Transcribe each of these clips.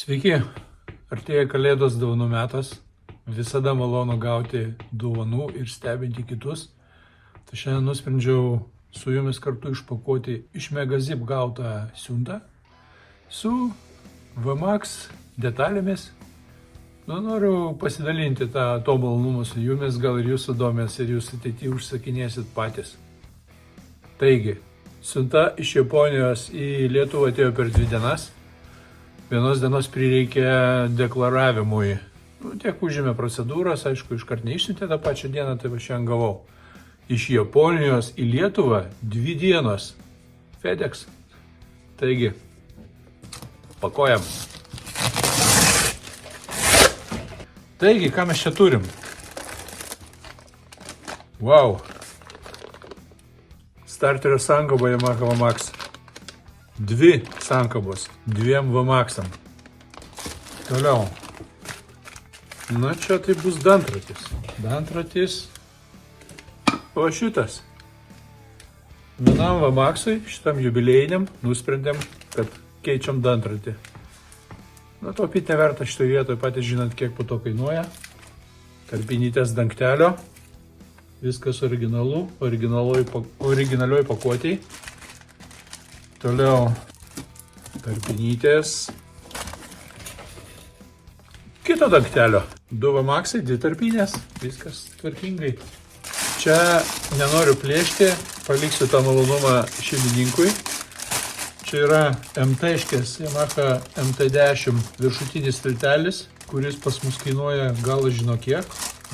Sveiki, artėja Kalėdos dovanų metas. Visada malonu gauti dovanų ir stebinti kitus. Tai šiandien nusprendžiau su jumis kartu išpakuoti iš Megazip gautą siuntą su VMAX detalėmis. Noriu pasidalinti to malonumu su jumis, gal ir jūs sudomės ir jūs ateityje užsakinėsit patys. Taigi, siunta iš Japonijos į Lietuvą atėjo per 2 dienas. Vienos dienos prireikė deklaravimui. Tiek užėmė procedūros, aišku, iškart neišsiuntė tą pačią dieną, tai šiandien gavau. Iš Japonijos į Lietuvą 2 dienos. FedEx. Taigi, pakojam. Taigi, ką mes čia turim? Wow. Starterio sankaba Yamaha VMAX. 2 sankabos, 2 VMAX-am. Toliau. Na, čia tai bus dantratis. Dantratis. O šitas. Vienam VMAX-ui, šitam jubiliejiniam, nusprendėm, kad keičiam dantratį. Na, taupyti neverta šitoje vietoje, patys žinant, kiek po to kainuoja. Tarpinytės dangtelio. Viskas originalu, originalioj pakuotėj. Toliau tarpinytės. Kito dangtelio. 2 VMAX-ai, 2 tarpinės. Viskas tvarkingai. Čia nenoriu plėšti, paliksiu tą malonumą šeimininkui. Čia yra MT-škės, Yamaha MT10 viršutinis tiltelis, kuris pas mus kainuoja gal žino kiek.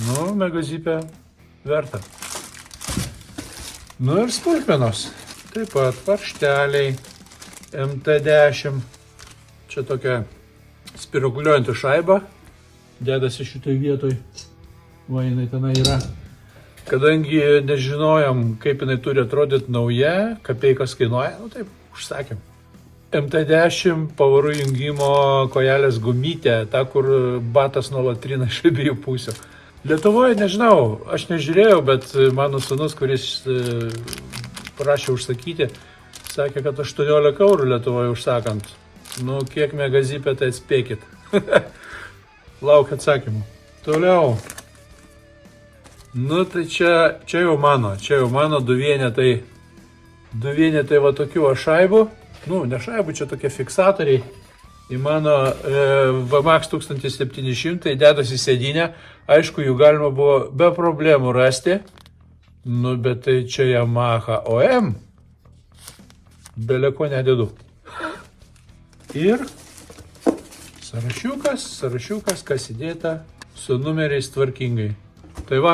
Nu, Megazipė verta. Nu ir smulkmenos. Taip pat varžteliai, MT10, čia tokia spiruliuojanti šaiba, dedasi šitoj vietoj, va jinai tenai yra. Kadangi nežinojom, kaip jinai turi atrodyti nauja, kapeikas kainuoja, nu taip, užsakėm. MT10 pavarų jungimo kojelės gumytė, ta, kur batas nuolat trina iš abiejų pusių. Lietuvoje nežinau, aš nežiūrėjau, bet mano sūnus, kuris prašė užsakyti, sakė, kad 18 eurų Lietuvoje užsakant. Nu, kiek Megazipė, tai atspėkit. Laukia atsakymų. Toliau. Nu, tai čia jau mano 2 vienetai. 2 vienetai va tokių šaibų. Nu, ne šaibų, čia tokie fiksatoriai. Į mano VMAX 1700 dedasi sėdynę. Aišku, jų galima buvo be problemų rasti. Nu, bet tai čia Yamaha OM. Beleko nededu. Ir sąrašiukas, kas įdėta su numeriais tvarkingai. Tai va,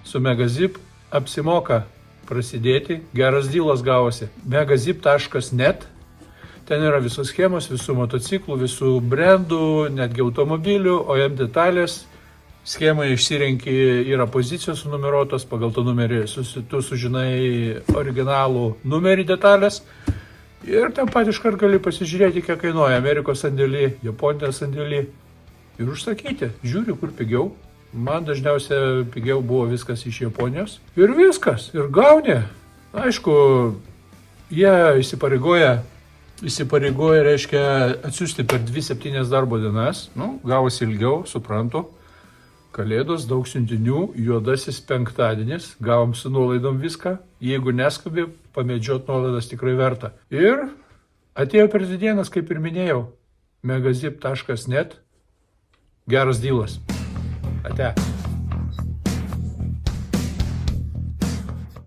su Megazip apsimoka prasidėti. Geras dylas gavosi. Megazip.net. Ten yra visos schemos, visų motociklų, visų brandų, netgi automobilių, OM detalės. Schemai išsirenki, yra pozicijos sunumeruotos, pagal to numerį tu sužinai originalų numerį detalės. Ir ten pat iškart gali pasižiūrėti, kiek kainuoja Amerikos sandėlį, Japonijos sandėlį ir užsakyti. Žiūri, kur pigiau. Man dažniausiai pigiau buvo viskas iš Japonijos. Ir viskas, ir gauni. Aišku, jie įsipareigoja, reiškia, atsiųsti per 2-7 darbo dienas. Nu, gavosi ilgiau, suprantu. Kalėdos, daug siuntinių, juodasis penktadienis, gavom su nuolaidom viską, jeigu neskubi, pamedžiot nuolaidas tikrai verta. Ir atėjo per 2 dienas, kaip ir minėjau, Megazip.net, geras dylas. Ate.